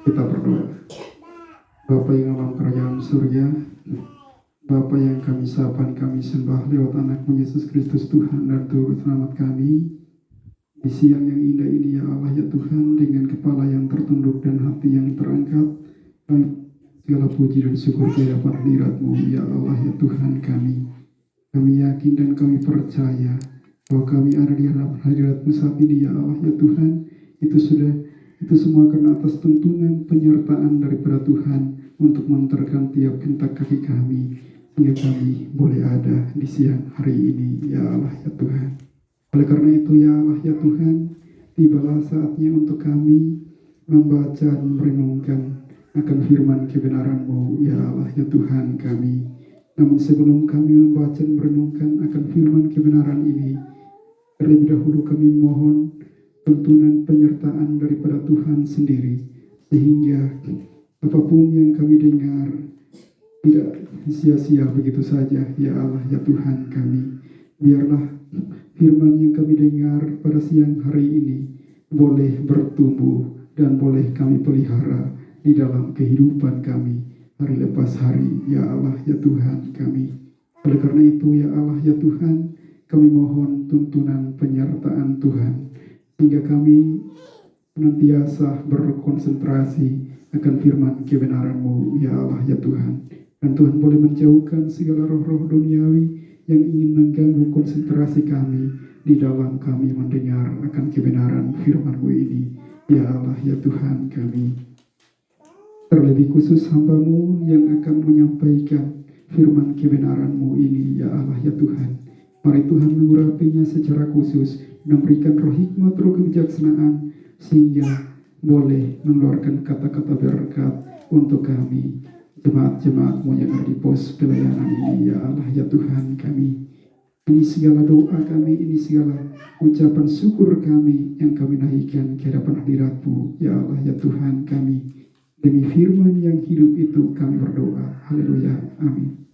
Kita berdoa. Bapa yang alam kerajaan surga, Bapa yang kami sapa, kami sembah lewat anakmu Yesus Kristus Tuhan dan Juru Selamat kami. Di siang yang indah ini ya Allah ya Tuhan, dengan kepala yang tertunduk dan hati yang terangkat, kami segala puji dan syukur di hadapan hadirat-Mu ya Allah ya Tuhan kami. Kami yakin dan kami percaya bahwa kami ada di hadapan hadirat-Mu saat ini ya Allah ya Tuhan. Itu semua karena atas tuntunan penyertaan daripada Tuhan untuk mengantarkan tiap hentak kaki kami, sehingga kami boleh ada di siang hari ini ya Allah ya Tuhan. Oleh karena itu ya Allah ya Tuhan, tibalah saatnya untuk kami membaca dan merenungkan akan firman kebenaran-Mu ya Allah ya Tuhan kami. Namun sebelum kami membaca dan merenungkan akan firman kebenaran ini, terlebih dahulu kami mohon tuntunan penyertaan daripada Tuhan sendiri, sehingga apapun yang kami dengar tidak sia-sia begitu saja ya Allah ya Tuhan kami. Biarlah firman yang kami dengar pada siang hari ini boleh bertumbuh dan boleh kami pelihara di dalam kehidupan kami hari lepas hari ya Allah ya Tuhan kami. Oleh karena itu ya Allah ya Tuhan, kami mohon tuntunan penyertaan Tuhan, sehingga kami senantiasa berkonsentrasi akan firman kebenaran-Mu ya Allah ya Tuhan. Dan Tuhan boleh menjauhkan segala roh-roh duniawi yang ingin mengganggu konsentrasi kami di dalam kami mendengar akan kebenaran firman-Mu ini ya Allah ya Tuhan kami. Terlebih khusus hamba-Mu yang akan menyampaikan firman kebenaran-Mu ini ya Allah ya Tuhan. Mari Tuhan mengurapinya secara khusus dan berikan roh hikmat, roh kebijaksanaan, sehingga boleh mengeluarkan kata-kata berkat untuk kami, jemaat-jemaat-Mu yang ada di pos pelayanan ini ya Allah ya Tuhan kami. Ini segala doa kami, ini segala ucapan syukur kami yang kami naikkan ke hadapan hadirat-Mu ya Allah ya Tuhan kami. Demi firman yang hidup itu kami berdoa. Haleluya. Amin.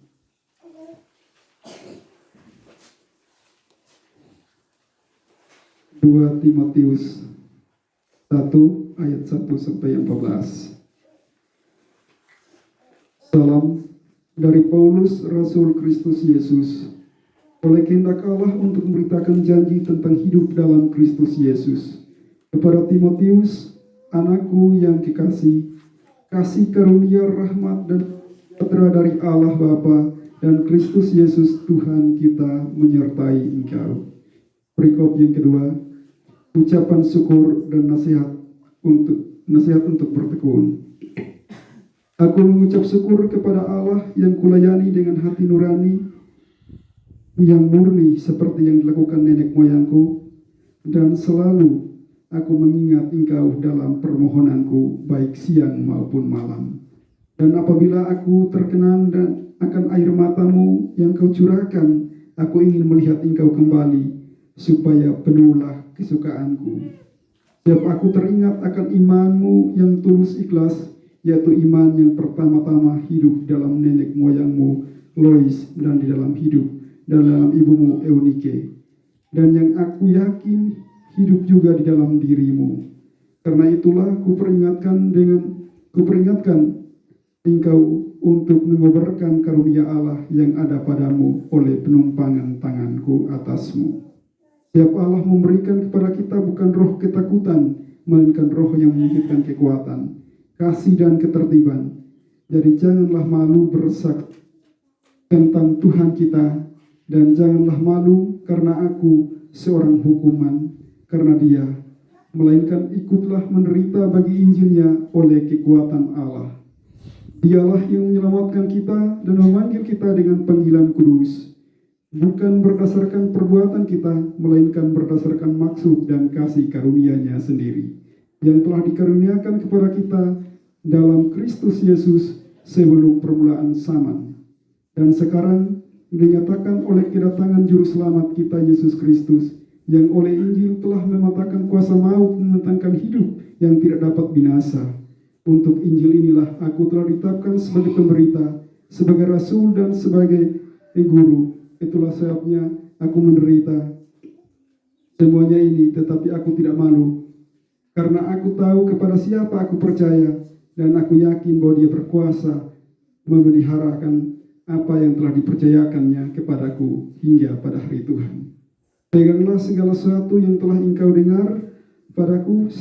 2 Timotius 1 ayat 1 sampai 14. Salam dari Paulus, Rasul Kristus Yesus, oleh kehendak Allah untuk memberitakan janji tentang hidup dalam Kristus Yesus. Kepada Timotius, anakku yang kekasih, kasih karunia, rahmat dan sejahtera dari Allah Bapa dan Kristus Yesus Tuhan kita menyertai engkau. Perikop yang kedua, ucapan syukur dan nasihat untuk bertekun. Aku mengucap syukur kepada Allah yang kulayani dengan hati nurani yang murni seperti yang dilakukan nenek moyangku, dan selalu aku mengingat engkau dalam permohonanku baik siang maupun malam. Dan apabila aku terkenang dan akan air matamu yang kau curahkan, aku ingin melihat engkau kembali supaya penuhlah kesukaanku. Sebab aku teringat akan imanmu yang tulus ikhlas, yaitu iman yang pertama-tama hidup dalam nenek moyangmu Lois dan di dalam dalam ibumu Eunike, dan yang aku yakin hidup juga di dalam dirimu. Karena itulah kuperingatkan engkau untuk mengobarkan karunia Allah yang ada padamu oleh penumpangan tanganku atasmu. Sebab Allah memberikan kepada kita bukan roh ketakutan, melainkan roh yang memberikan kekuatan, kasih dan ketertiban. Jadi janganlah malu bersaksi tentang Tuhan kita, dan janganlah malu karena aku seorang hukuman karena Dia, melainkan ikutlah menderita bagi Injilnya oleh kekuatan Allah. Dialah yang menyelamatkan kita dan memanggil kita dengan panggilan kudus, bukan berdasarkan perbuatan kita, melainkan berdasarkan maksud dan kasih karunia-Nya sendiri, yang telah dikaruniakan kepada kita dalam Kristus Yesus sebelum permulaan zaman, dan sekarang dinyatakan oleh kedatangan Juru Selamat kita Yesus Kristus, yang oleh Injil telah mematahkan kuasa maut dan mendatangkan hidup yang tidak dapat binasa. Untuk Injil inilah aku telah ditetapkan sebagai pemberita, sebagai rasul dan sebagai guru. Itulah sebabnya aku menderita semuanya ini, tetapi aku tidak malu, karena aku tahu kepada siapa aku percaya, Dan aku yakin bahwa Dia berkuasa memeliharakan apa yang telah dipercayakannya kepadaku hingga pada hari Tuhan. Peganglah segala sesuatu yang telah engkau dengar padaku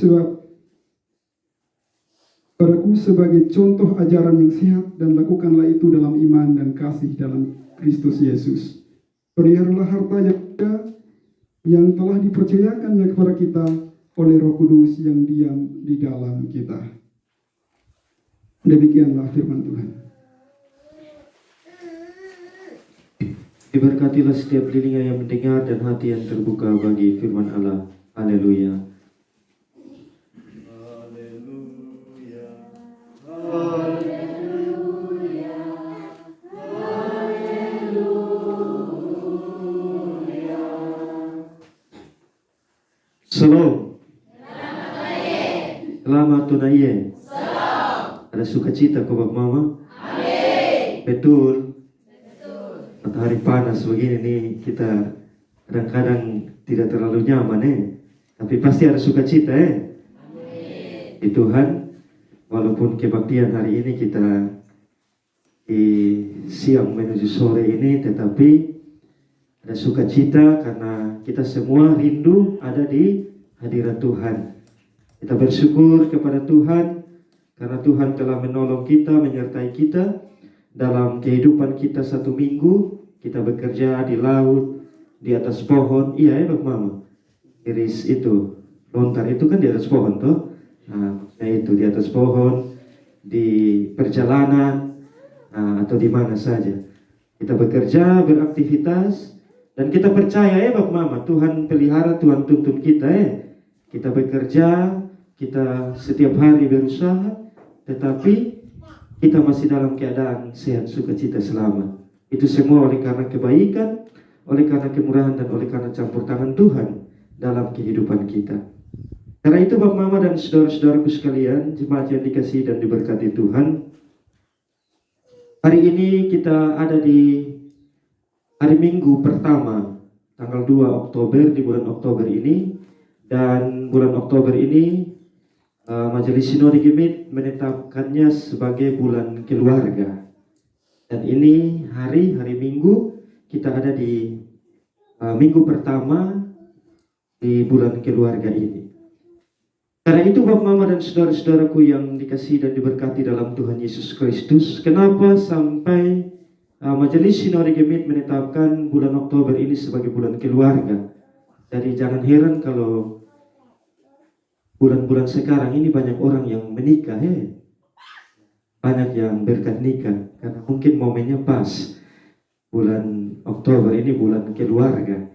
sebagai contoh ajaran yang sehat, dan lakukanlah itu dalam iman dan kasih dalam Kristus Yesus. Peliharalah harta yang telah dipercayakannya kepada kita oleh Roh Kudus yang diam di dalam kita. Demikianlah firman Tuhan. Diberkatilah setiap telinga yang mendengar dan hati yang terbuka bagi firman Allah. Haleluya. Shalom. Selamat tunaiye. Ada sukacita kok Bapak Mama? Amin. Betul. Matahari panas begini nih, kita kadang-kadang tidak terlalu nyaman tapi pasti ada sukacita Amin. Di Tuhan, walaupun kebaktian hari ini kita di siang menuju sore ini, tetapi ada sukacita karena kita semua rindu ada di hadirat Tuhan. Kita bersyukur kepada Tuhan karena Tuhan telah menolong kita, menyertai kita dalam kehidupan kita 1 minggu. Kita bekerja di laut, di atas pohon. Iya Bapak Mama. Iris itu, lontar itu kan di atas pohon toh. Nah, itu di atas pohon, di perjalanan, atau di mana saja. Kita bekerja, beraktivitas, dan kita percaya Bapak Mama, Tuhan pelihara, Tuhan tuntun kita Kita bekerja, kita setiap hari berusaha, tetapi kita masih dalam keadaan sehat, sukacita, selamat. Itu semua oleh karena kebaikan, oleh karena kemurahan, dan oleh karena campur tangan Tuhan dalam kehidupan kita. Karena itu Bapak Mama dan saudara-saudaraku sekalian, jemaat yang dikasihi dan diberkati Tuhan, hari ini kita ada di hari Minggu pertama, tanggal 2 Oktober di bulan Oktober ini. Dan bulan Oktober ini Majelis Sinode Gemit menetapkannya sebagai bulan keluarga. Dan ini hari Minggu, kita ada di minggu pertama di bulan keluarga ini. Karena itu Bapak Mama dan saudara-saudaraku yang dikasihi dan diberkati dalam Tuhan Yesus Kristus, kenapa sampai Majelis Sinode Gemit menetapkan bulan Oktober ini sebagai bulan keluarga? Jadi jangan heran kalau bulan-bulan sekarang ini banyak orang yang menikah banyak yang berkat nikah, karena mungkin momennya pas bulan Oktober ini bulan keluarga.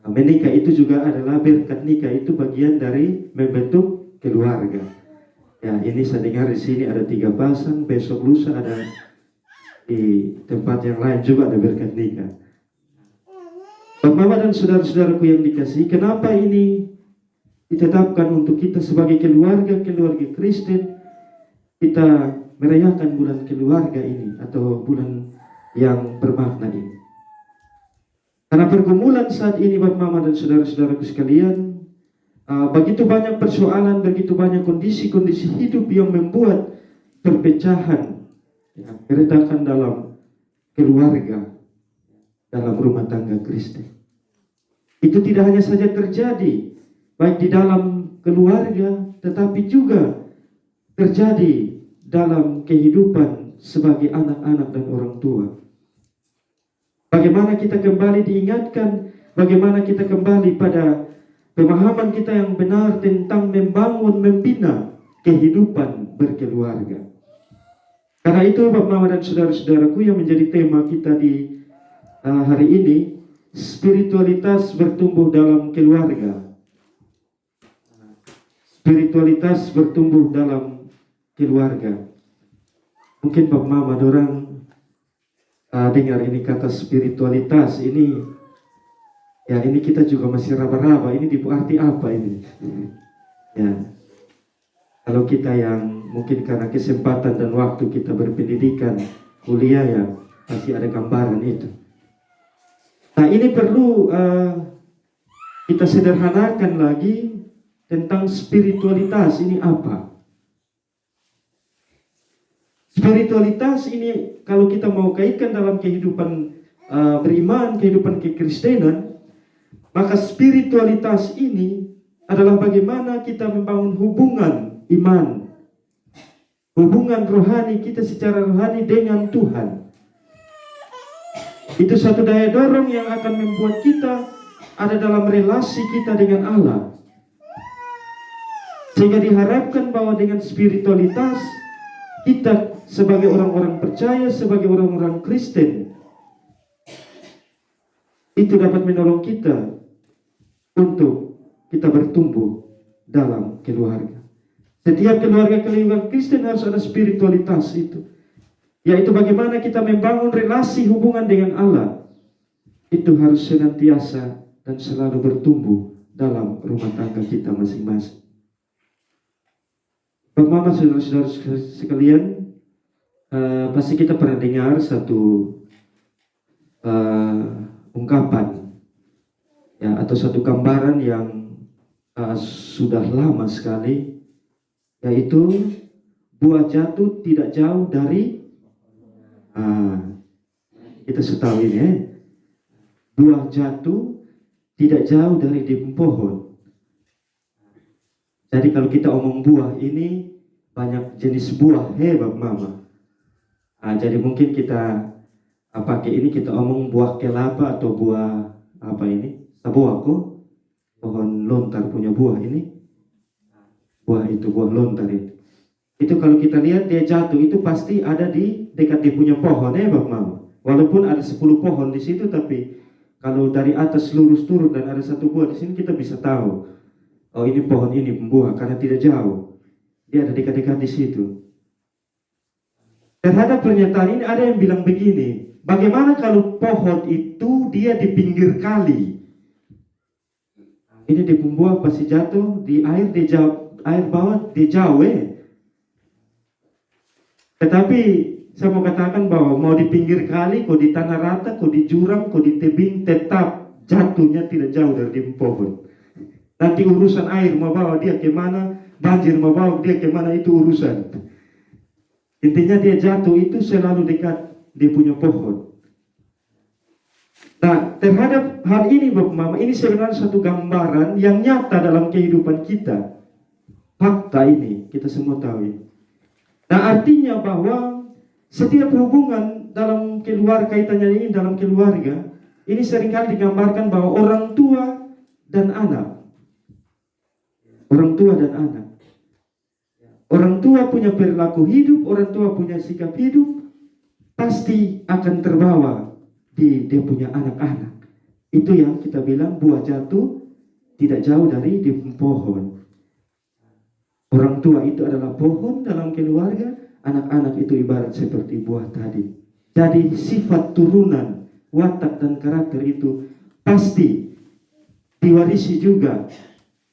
Menikah itu juga adalah berkat nikah, itu bagian dari membentuk keluarga. Ya, ini saya dengar di sini ada 3 pasang, besok lusa ada di tempat yang lain juga ada berkat nikah. Bapak Mama dan saudara-saudaraku yang dikasihi, kenapa ini ditetapkan untuk kita sebagai keluarga Kristen? Kita merayakan bulan keluarga ini atau bulan yang bermakna ini. Karena pergumulan saat ini Bapak Mama dan saudara-saudaraku sekalian, begitu banyak persoalan, begitu banyak kondisi-kondisi hidup yang membuat perpecahan, keretakan dalam keluarga, dalam rumah tangga Kristen. Itu tidak hanya saja terjadi baik di dalam keluarga, tetapi juga terjadi dalam kehidupan sebagai anak-anak dan orang tua. Bagaimana kita kembali diingatkan, bagaimana kita kembali pada pemahaman kita yang benar tentang membangun, membina kehidupan berkeluarga. Karena itu Bapak Mama dan saudara-saudaraku, yang menjadi tema kita di hari ini, spiritualitas bertumbuh dalam keluarga. Spiritualitas bertumbuh dalam keluarga. Mungkin Bapak Mama dorang dengar ini kata spiritualitas ini, ya ini kita juga masih raba-raba, ini arti apa ini? Ya, kalau kita yang mungkin karena kesempatan dan waktu kita berpendidikan, kuliah, ya pasti ada gambaran itu. Nah, ini perlu kita sederhanakan lagi tentang spiritualitas ini apa. Spiritualitas ini kalau kita mau kaitkan dalam kehidupan beriman, kehidupan kekristenan, maka spiritualitas ini adalah bagaimana kita membangun hubungan iman, hubungan rohani kita secara rohani dengan Tuhan. Itu satu daya dorong yang akan membuat kita ada dalam relasi kita dengan Allah. Sehingga diharapkan bahwa dengan spiritualitas kita sebagai orang-orang percaya, sebagai orang-orang Kristen, itu dapat menolong kita untuk kita bertumbuh dalam keluarga. Setiap keluarga Kristen harus ada spiritualitas itu, yaitu bagaimana kita membangun relasi hubungan dengan Allah. Itu harus senantiasa dan selalu bertumbuh dalam rumah tangga kita masing-masing. Bapak Mama, saudara-saudara sekalian, pasti kita pernah dengar satu ungkapan, ya, atau satu gambaran yang sudah lama sekali, yaitu buah jatuh tidak jauh dari kita setahu ini, buah jatuh tidak jauh dari pohon. Jadi kalau kita omong buah ini banyak jenis buah, Bapak Mama. Jadi mungkin kita pakai ini, kita omong buah kelapa atau buah apa ini, sabuako, pohon lontar punya buah ini, buah itu, buah lontar itu. Itu kalau kita lihat dia jatuh itu pasti ada di dekat dia punya pohon, Bapak Mama. Walaupun ada 10 pohon di situ, tapi kalau dari atas lurus turun dan ada satu buah di sini, kita bisa tahu, oh ini pohon ini membuah karena tidak jauh, dia ada dekat-dekat di situ. Terhadap pernyataan ini ada yang bilang begini, bagaimana kalau pohon itu dia di pinggir kali? Ini di pembuah pasti jatuh di air, di jauh, air bawah di jauh. Tetapi saya mau katakan bahwa mau di pinggir kali, kok di tanah rata, kok di jurang, kok di tebing, tetap jatuhnya tidak jauh dari pohon. Nanti urusan air mau bawa dia kemana, banjir mau bawa dia kemana, itu urusan. Intinya dia jatuh itu selalu dekat dia punya pohon. Nah, terhadap hal ini Bapak Mama, ini sebenarnya satu gambaran yang nyata dalam kehidupan kita. Fakta ini, kita semua tahu ini. Nah, artinya bahwa setiap hubungan dalam keluarga, kaitannya ini dalam keluarga, ini seringkali digambarkan bahwa orang tua dan anak. Orang tua dan anak. Orang tua punya perilaku hidup, orang tua punya sikap hidup, pasti akan terbawa di dia punya anak-anak. Itu yang kita bilang buah jatuh tidak jauh dari di pohon. Orang tua itu adalah pohon dalam keluarga, anak-anak itu ibarat seperti buah tadi. Jadi sifat turunan, watak dan karakter itu pasti diwarisi juga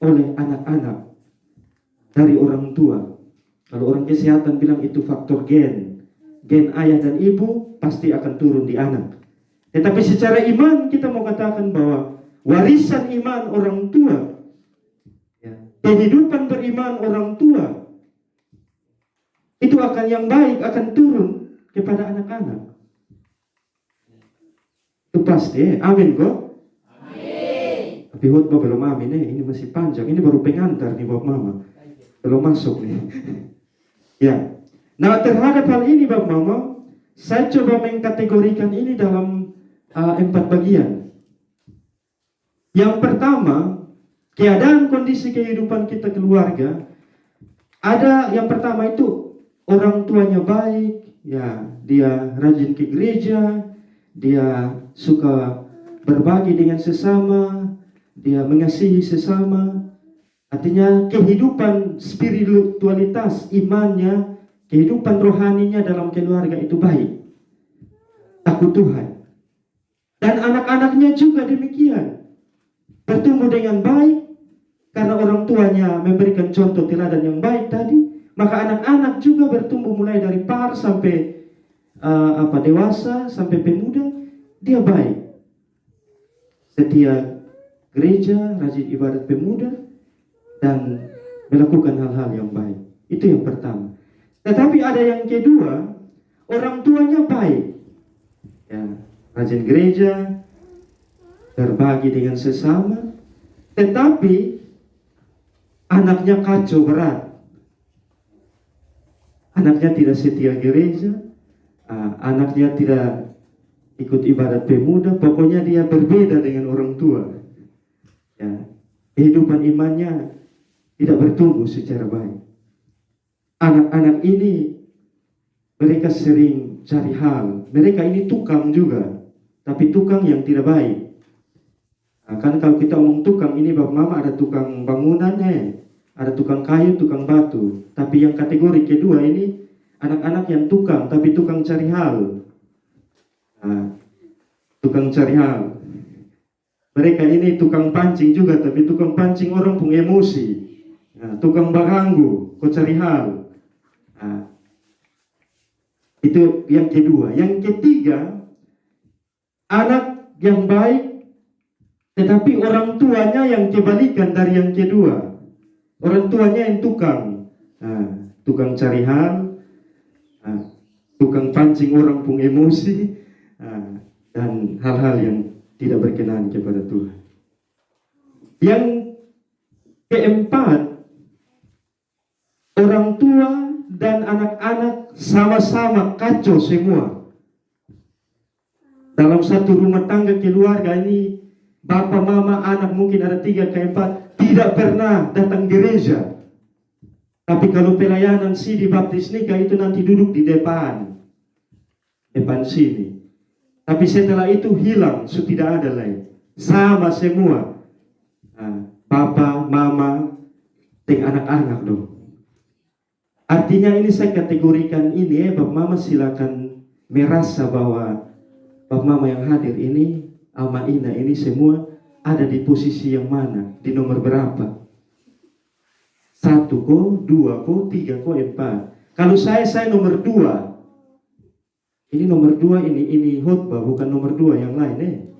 oleh anak-anak dari orang tua. Kalau orang kesehatan bilang itu faktor gen ayah dan ibu pasti akan turun di anak. Tetapi secara iman kita mau katakan bahwa warisan iman orang tua, kehidupan beriman orang tua, itu akan yang baik akan turun kepada anak-anak. Itu pasti, amin kok? Amin. Tapi khotbah belum amin, ini masih panjang, ini baru pengantar nih Bapak Mama, belum masuk nih. Ya, nah terhadap hal ini Bapak Mama, saya coba mengkategorikan ini dalam 4 bagian. Yang pertama, keadaan kondisi kehidupan kita keluarga, ada yang pertama itu orang tuanya baik, ya dia rajin ke gereja, dia suka berbagi dengan sesama, dia mengasihi sesama. Artinya kehidupan spiritualitas imannya, kehidupan rohaninya dalam keluarga itu baik, takut Tuhan. Dan anak-anaknya juga demikian, bertumbuh dengan baik karena orang tuanya memberikan contoh teladan yang baik tadi. Maka anak-anak juga bertumbuh mulai dari par sampai dewasa sampai pemuda, dia baik, setia gereja, rajin ibadat pemuda, dan melakukan hal-hal yang baik. Itu yang pertama. Tetapi ada yang kedua, orang tuanya baik, ya, rajin gereja, berbagi dengan sesama, tetapi anaknya kacau berat. Anaknya tidak setia gereja, anaknya tidak ikut ibadat pemuda, pokoknya dia berbeda dengan orang tua. Ya, kehidupan imannya tidak bertumbuh secara baik. Anak-anak ini mereka sering cari hal, mereka ini tukang juga, tapi tukang yang tidak baik. Kan kalau kita omong tukang ini, Bapak Mama, ada tukang bangunan, ada tukang kayu, tukang batu. Tapi yang kategori kedua ini anak-anak yang tukang, tapi tukang cari hal. Tukang cari hal. Mereka ini tukang pancing juga, tapi tukang pancing orang pun emosi. Tukang baganggu, kau cari hal. Itu yang kedua. Yang ketiga, anak yang baik, tetapi orang tuanya yang kebalikan dari yang kedua. Orang tuanya yang tukang. Tukang cari hal, tukang pancing orang pun emosi, dan hal-hal yang tidak berkenan kepada Tuhan. Yang keempat, orang tua dan anak-anak sama-sama kacau semua. Dalam satu rumah tangga keluarga ini, bapak, mama, anak mungkin ada 3 ke 4 tidak pernah datang gereja. Tapi kalau pelayanan di baptis nikah itu nanti duduk di depan sini. Tapi setelah itu hilang, sudah ada lagi. Sama semua. Bapak, mama, dan anak-anak dong. Artinya ini saya kategorikan ini, bapak mama silakan merasa bahwa bapak mama yang hadir ini, Alma Ina ini semua ada di posisi yang mana, di nomor berapa? 1 ko, 2 ko, 3 ko, 4. Kalau saya nomor 2. Ini nomor 2 ini khotbah, bukan nomor 2 yang lain.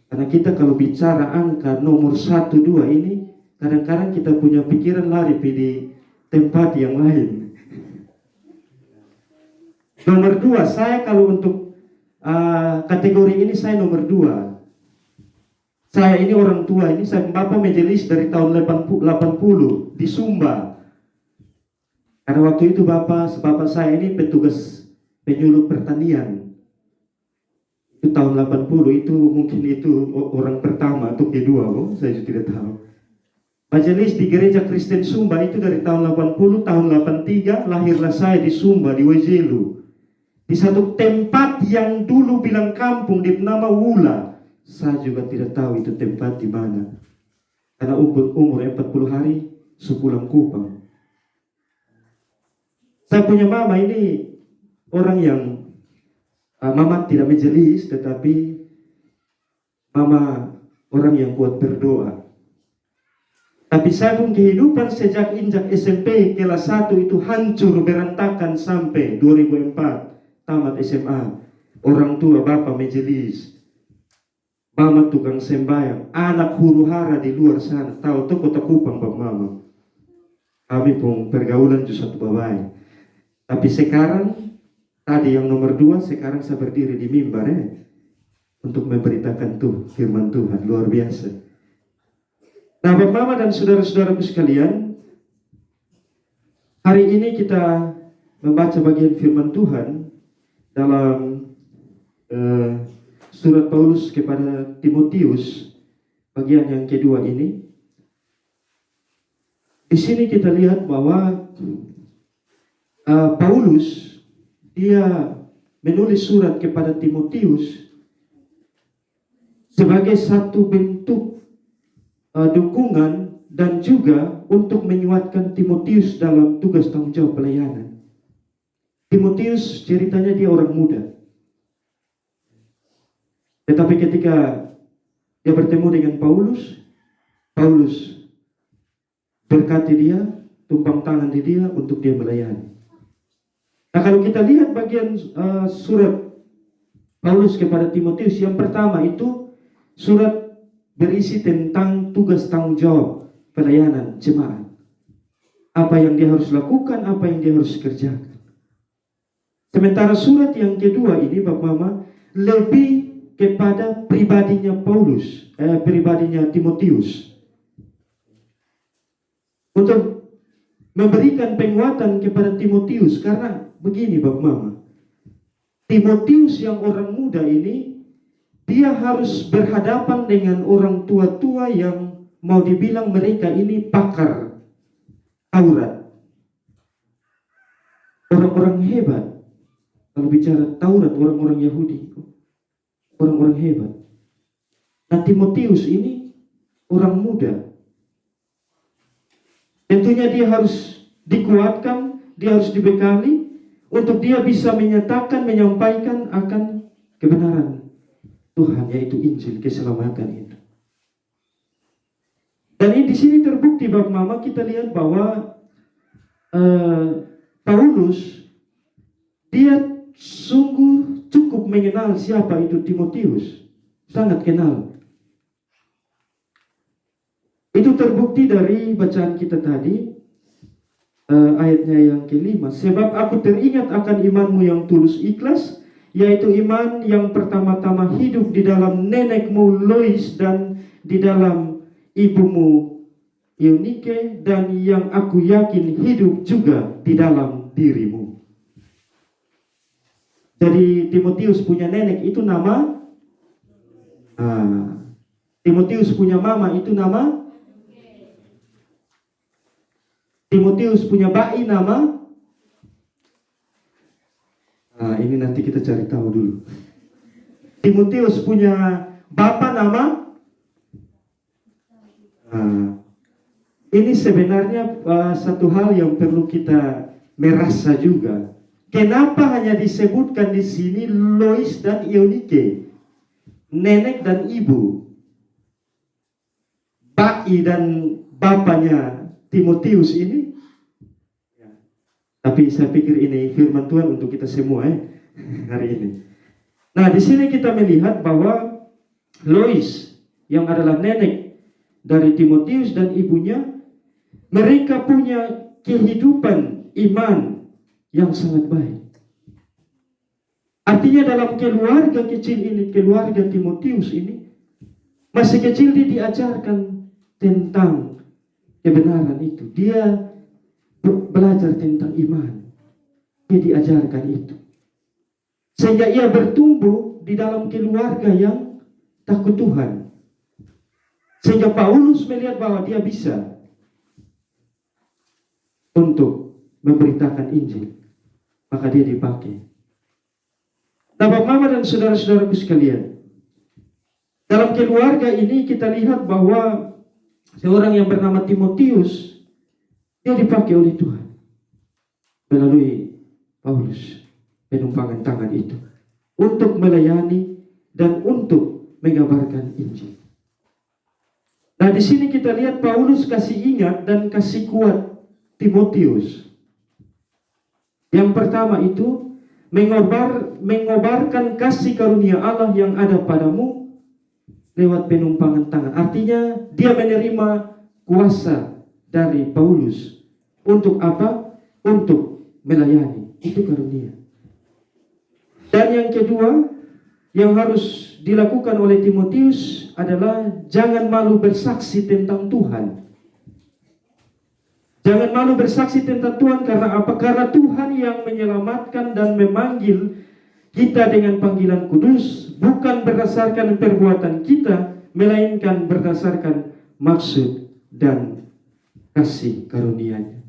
Karena kita kalau bicara angka nomor 1, 2 ini, kadang-kadang kita punya pikiran lari di tempat yang lain. Nomor 2, saya kalau untuk kategori ini saya nomor 2. Saya ini orang tua, ini saya bapak majelis dari tahun 80 di Sumba. Karena waktu itu bapak saya ini petugas penyuluh pertanian. Itu tahun 80, itu mungkin itu orang pertama atau kedua, saya juga tidak tahu. Majelis di Gereja Kristen Sumba itu dari tahun 80, tahun 83 lahirlah saya di Sumba, di Wejelu. Di satu tempat yang dulu bilang kampung di nama Wula. Saya juga tidak tahu itu tempat di mana. Karena umur 40 hari sepulang Kupang. Saya punya mama ini orang yang mama tidak majelis, tetapi mama orang yang kuat berdoa. Tapi saya pun kehidupan sejak injak SMP kelas 1 itu hancur berantakan sampai 2004 tamat SMA. Orang tua bapak majelis, mama tukang sembahyang, anak huru hara di luar sana. Tahu tuh kota Kupang bapak mama. Kami pun pergaulan juga satu babai. Tapi sekarang tadi yang nomor 2, sekarang saya berdiri di mimbar untuk memberitakan firman Tuhan luar biasa. Nah, bapak mama dan saudara-saudaraku sekalian, hari ini kita membaca bagian firman Tuhan dalam surat Paulus kepada Timotius, bagian yang kedua ini. Di sini kita lihat bahwa Paulus dia menulis surat kepada Timotius sebagai satu bentuk dukungan dan juga untuk menguatkan Timotius dalam tugas tanggung jawab pelayanan. Timotius ceritanya dia orang muda. Tetapi ketika dia bertemu dengan Paulus berkati dia, tumpang tangan di dia untuk dia melayani. Nah, kalau kita lihat bagian surat Paulus kepada Timotius, yang pertama itu surat berisi tentang tugas tanggung jawab pelayanan jemaat. apa yang dia harus lakukan, apa yang dia harus kerjakan. Sementara surat yang kedua ini Bapak Mama lebih kepada pribadinya pribadinya Timotius. Untuk memberikan penguatan kepada Timotius, karena begini Bapak Mama, Timotius yang orang muda ini, dia harus berhadapan dengan orang tua-tua yang mau dibilang mereka ini pakar Taurat. Orang-orang hebat. Kalau bicara Taurat, orang-orang Yahudi, orang-orang hebat. Nah, Timotius ini orang muda. Tentunya dia harus dikuatkan, dia harus dibekali untuk dia bisa menyatakan, menyampaikan akan kebenaran Tuhan, yaitu Injil, keselamatan itu. Dan di sini terbukti Bapak Mama, kita lihat bahwa Paulus dia sungguh cukup mengenal siapa itu Timotius, sangat kenal. Itu terbukti dari bacaan kita tadi, ayatnya yang kelima. Sebab aku teringat akan imanmu yang tulus ikhlas, yaitu iman yang pertama-tama hidup di dalam nenekmu Lois dan di dalam ibumu Eunike, dan yang aku yakin hidup juga di dalam dirimu. Jadi Timotius punya nenek itu nama, Timotius punya mama itu nama, Timotius punya bayi nama, ini nanti kita cari tahu dulu. Timotius punya bapak nama, ini sebenarnya satu hal yang perlu kita merasa juga. Kenapa hanya disebutkan di sini Lois dan Eunike, nenek dan ibu, bayi dan bapaknya Timotius ini? Tapi saya pikir ini firman Tuhan untuk kita semua hari ini. Nah, di sini kita melihat bahwa Lois yang adalah nenek dari Timotius dan ibunya, mereka punya kehidupan iman yang sangat baik. Artinya dalam keluarga kecil ini, keluarga Timotius ini, masih kecil dia diajarkan tentang kebenaran itu. Dia belajar tentang iman. Dia diajarkan itu. Sehingga ia bertumbuh di dalam keluarga yang takut Tuhan. Sehingga Paulus melihat bahwa dia bisa untuk memberitakan Injil. Maka dia dipakai. Nah, Bapak Mama dan saudara-saudaraku sekalian, dalam keluarga ini kita lihat bahwa seorang yang bernama Timotius, dia dipakai oleh Tuhan melalui Paulus, penumpangan tangan itu, untuk melayani dan untuk mengabarkan Injil. Nah, di sini kita lihat Paulus kasih ingat dan kasih kuat Timotius. Yang pertama itu mengobarkan kasih karunia Allah yang ada padamu lewat penumpangan tangan. Artinya dia menerima kuasa dari Paulus. Untuk apa? Untuk melayani. Itu karunia. Dan yang kedua yang harus dilakukan oleh Timotius adalah jangan malu bersaksi tentang Tuhan. Jangan malu bersaksi tentang Tuhan. Karena apa? Karena Tuhan yang menyelamatkan dan memanggil kita dengan panggilan kudus, bukan berdasarkan perbuatan kita, melainkan berdasarkan maksud dan kasih karunia-Nya.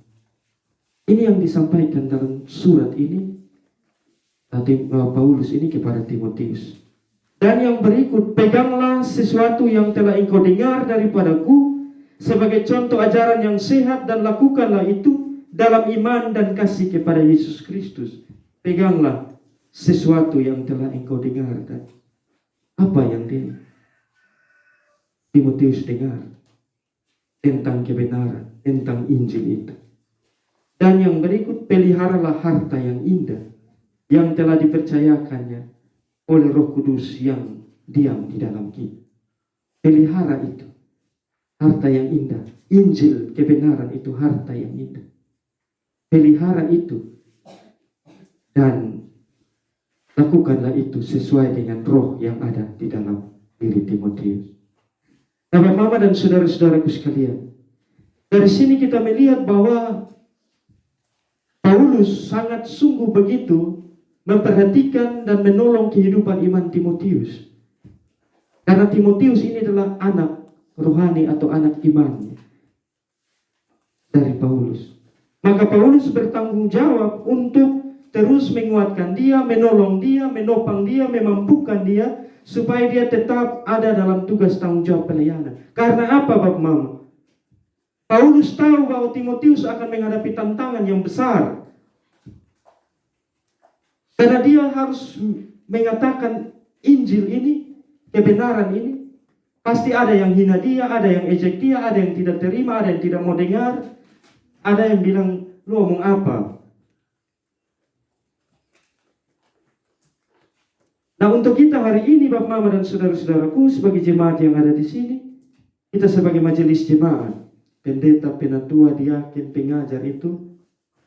Ini yang disampaikan dalam surat ini Paulus ini kepada Timotius. Dan yang berikut, peganglah sesuatu yang telah engkau dengar daripadaku sebagai contoh ajaran yang sehat, dan lakukanlah itu dalam iman dan kasih kepada Yesus Kristus. Peganglah sesuatu yang telah engkau dengarkan. Apa yang Timotius dengar tentang kebenaran, tentang Injil itu. Dan yang berikut, peliharalah harta yang indah yang telah dipercayakannya oleh Roh Kudus yang diam di dalam kita. Pelihara itu. Harta yang indah. Injil kebenaran itu harta yang indah. pelihara itu dan lakukanlah itu sesuai dengan roh yang ada di dalam diri Timotius. Bapak, Mama dan saudara-saudaraku sekalian, dari sini kita melihat bahwa Paulus sangat sungguh begitu memperhatikan dan menolong kehidupan iman Timotius. Karena Timotius ini adalah anak rohani atau anak iman dari Paulus. Maka Paulus bertanggung jawab untuk terus menguatkan dia, menolong dia, menopang dia, memampukan dia, supaya dia tetap ada dalam tugas tanggung jawab pelayanan. Karena apa, Bapak Mama? Paulus tahu bahwa Timotius akan menghadapi tantangan yang besar. Karena dia harus mengatakan Injil ini, kebenaran ini. Pasti ada yang hina dia, ada yang ejek dia, ada yang tidak terima, ada yang tidak mau dengar. Ada yang bilang, lu ngomong apa? Nah, untuk kita hari ini, Bapak Mama dan saudara-saudaraku, sebagai jemaat yang ada di sini, kita sebagai majelis jemaat, pendeta, penatua, diaken, pengajar itu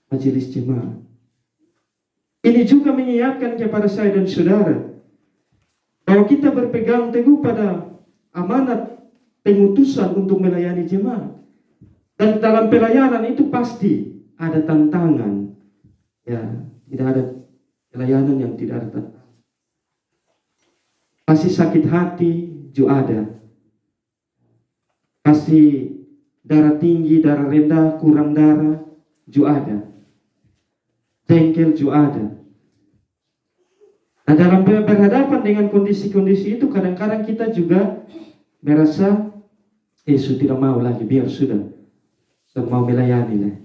majelis jemaat. Ini juga mengingatkan kepada saya dan saudara bahwa kita berpegang teguh pada amanat pengutusan untuk melayani jemaat. Dan dalam pelayanan itu pasti ada tantangan. Ya, tidak ada pelayanan yang tidak ada tantangan. Pasti sakit hati juga ada. Pasti darah tinggi, darah rendah, kurang darah juga ada. Jengkel juga ada. Nah, dalam berhadapan dengan kondisi-kondisi itu, kadang-kadang kita juga merasa Yesus tidak mau lagi, biar sudah. Saya mau melayani lah.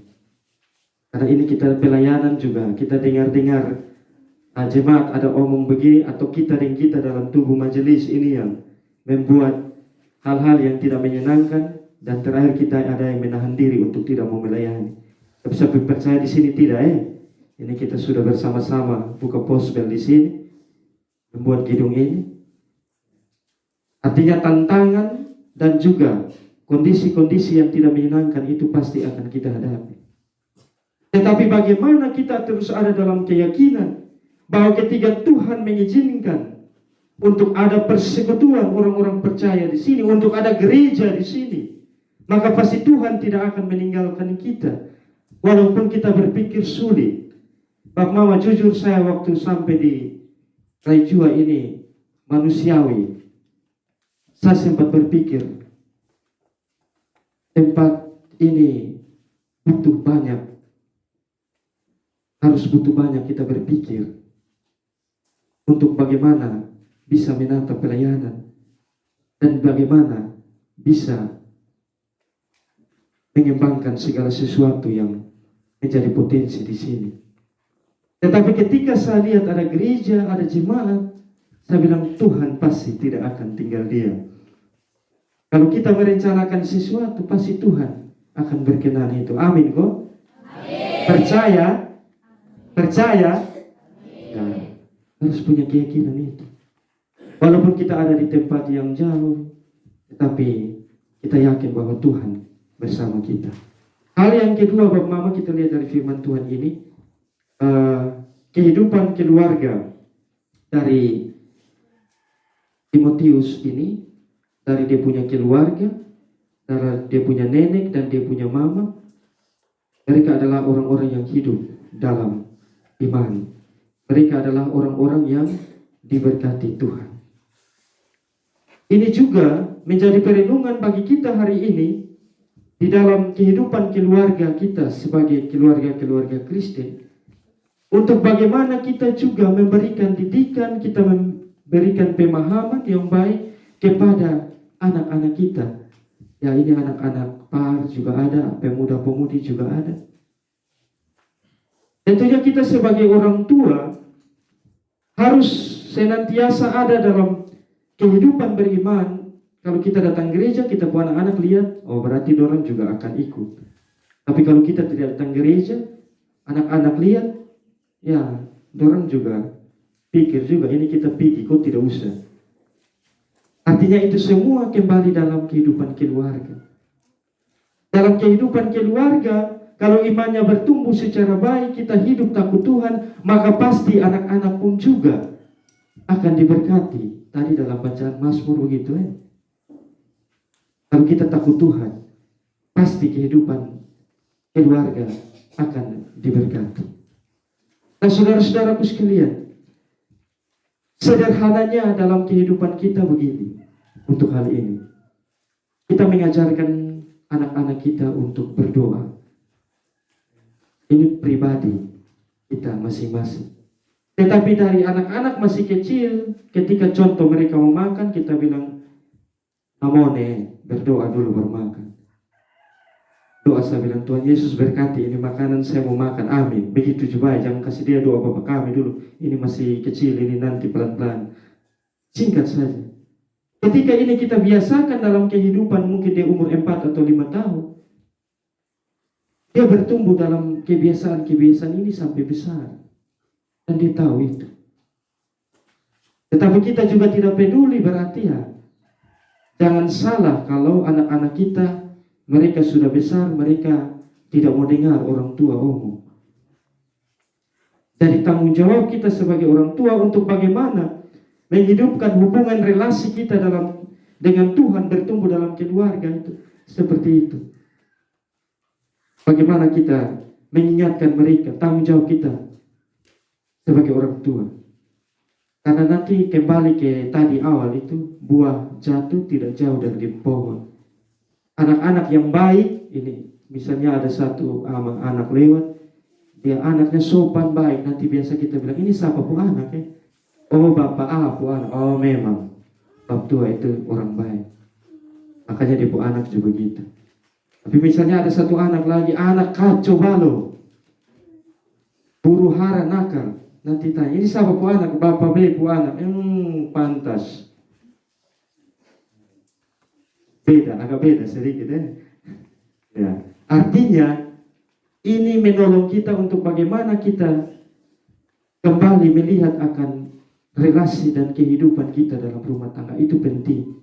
Karena ini kita pelayanan juga, kita dengar-dengar jemaat ada omong begini, atau kita dan kita dalam tubuh majelis ini yang membuat hal-hal yang tidak menyenangkan, dan terakhir kita ada yang menahan diri untuk tidak mau melayani. Tapi saya percaya di sini tidak. Ini kita sudah bersama-sama buka posbel di sini, membuat gedung ini. Artinya tantangan dan juga kondisi-kondisi yang tidak menyenangkan itu pasti akan kita hadapi. Tetapi bagaimana kita terus ada dalam keyakinan bahwa ketika Tuhan mengizinkan untuk ada persekutuan orang-orang percaya di sini, untuk ada gereja di sini, maka pasti Tuhan tidak akan meninggalkan kita. Walaupun kita berpikir sulit. Bapak Mama, jujur saya waktu sampai di Raijua ini manusiawi, saya sempat berpikir tempat ini butuh banyak, harus butuh banyak kita berpikir untuk bagaimana bisa menata pelayanan dan bagaimana bisa mengembangkan segala sesuatu yang menjadi potensi di sini. Tetapi ketika saya lihat ada gereja, ada jemaat, saya bilang Tuhan pasti tidak akan tinggal diam. Kalau kita merencanakan sesuatu, pasti Tuhan akan berkenan itu. Amin kok? Percaya? Percaya? Ya, harus punya keyakinan itu. Walaupun kita ada di tempat yang jauh, tetapi kita yakin bahwa Tuhan bersama kita. Hal yang kedua, Bapak Mama, kita lihat dari firman Tuhan ini, kehidupan keluarga dari Timotius ini, dari dia punya keluarga, dari dia punya nenek dan dia punya mama, mereka adalah orang-orang yang hidup dalam iman. Mereka adalah orang-orang yang diberkati Tuhan. Ini juga menjadi perenungan bagi kita hari ini di dalam kehidupan keluarga kita sebagai keluarga-keluarga Kristen, untuk bagaimana kita juga memberikan didikan, kita memberikan pemahaman yang baik kepada anak-anak kita. Ya, ini anak-anak par juga ada, pemuda-pemudi juga ada. Tentunya kita sebagai orang tua harus senantiasa ada dalam kehidupan beriman. Kalau kita datang gereja, kita pun anak-anak lihat, oh berarti dorang juga akan ikut. Tapi kalau kita tidak datang gereja, anak-anak lihat, ya dorang juga pikir juga, ini kita pergi, kok tidak usah. Artinya itu semua kembali dalam kehidupan keluarga. Dalam kehidupan keluarga, kalau imannya bertumbuh secara baik, kita hidup takut Tuhan, maka pasti anak-anak pun juga akan diberkati. Tadi dalam bacaan Mazmur begitu ya. Kalau kita takut Tuhan, pasti kehidupan keluarga akan diberkati. Nah, saudara-saudaraku sekalian, sederhananya dalam kehidupan kita begini, untuk hal ini. Kita mengajarkan anak-anak kita untuk berdoa. Ini pribadi kita masing-masing. Tetapi dari anak-anak masih kecil, ketika contoh mereka mau makan, kita bilang, namone, berdoa dulu baru makan. Doa saya bilang, Tuhan Yesus berkati ini makanan saya mau makan, amin. Begitu juga, jangan kasih dia doa Bapak kami dulu. Ini masih kecil, ini nanti pelan-pelan. Singkat saja. Ketika ini kita biasakan dalam kehidupan, mungkin dia umur 4 atau 5 tahun. Dia bertumbuh dalam kebiasaan-kebiasaan ini sampai besar. Dan dia tahu itu. Tetapi kita juga tidak peduli, berarti ya. Jangan salah kalau anak-anak kita, mereka sudah besar, mereka tidak mau dengar orang tua omong. Jadi tanggung jawab kita sebagai orang tua untuk bagaimana menghidupkan hubungan relasi kita dengan Tuhan, bertumbuh dalam keluarga itu seperti itu. Bagaimana kita mengingatkan mereka, tanggung jawab kita sebagai orang tua. Karena nanti kembali ke tadi awal itu, buah jatuh tidak jauh dari pohon. Anak-anak yang baik ini, misalnya ada satu anak lewat, dia anaknya sopan baik, nanti biasa kita bilang, ini siapa pu anak ya? Oh bapak pu anak, oh memang bab tua itu orang baik, makanya dia pu anak juga begitu. Tapi misalnya ada satu anak lagi, anak kacau balau, huru hara nakal, nanti tanya, ini siapa pu anak? Bapak B pu anak. Pantas beda, agak beda sedikit ya. Ya, artinya ini menolong kita untuk bagaimana kita kembali melihat akan relasi dan kehidupan kita dalam rumah tangga. Itu penting.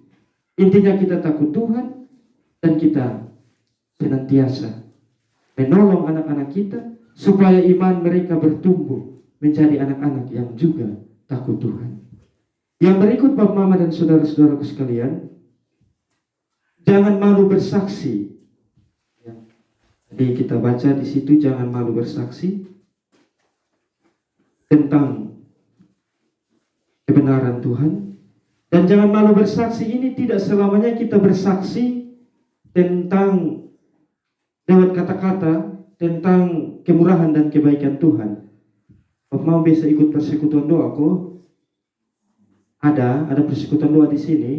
Intinya kita takut Tuhan dan kita senantiasa menolong anak-anak kita supaya iman mereka bertumbuh menjadi anak-anak yang juga takut Tuhan. Yang berikut Bapak Mama dan saudara-saudaraku sekalian, jangan malu bersaksi. Jadi kita baca di situ, jangan malu bersaksi tentang kebenaran Tuhan. Dan jangan malu bersaksi ini tidak selamanya kita bersaksi tentang lewat kata-kata tentang kemurahan dan kebaikan Tuhan. Bapak mau bisa ikut persekutuan doa kok? Ada persekutuan doa di sini.